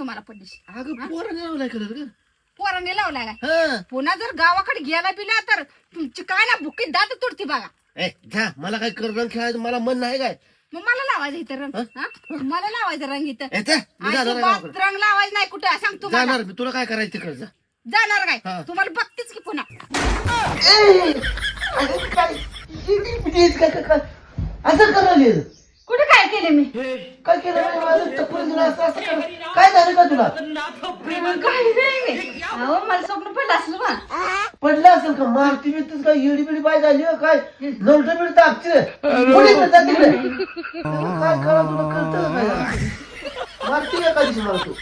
तुम्हाला पडलीशी अगं पोराने लावलाय कलर ग. पोराने लावलाय काय हा. पुन्हा जर गावाकडे गेला बिला तर तुमची काय ना बुकीत दात तुडती बघा. ए जा, मला काय रंग खेळायचं मला मन नाही काय. मग मला लावायचं इथं रंग हा? मला लावायचं रंग इथं ए, जा, मी जाणार आहे अजिबात गावाकडे. रंग लावायचं नाही कुठं सांग तुम्हाला. जाणार मी, तुला काय करायचं तिकडे जा. जाणार काय हा. तुम्हाला बघतेच की पुन्हा. असं करायला कुठे काय केलं मी काय केलं नाही, माझं टपकून दिलं असं असं केलं. काय झालं का तुला काही नाही मी अहो मला स्वप्न पडलं असलं बा. पडलं असेल का मारती बिरतीच काय येडी बिडी बाय झाली हो काय नवट बिड टाकते तिकडे काय करा तुला कळतं का काय मारती का कधीच मला तू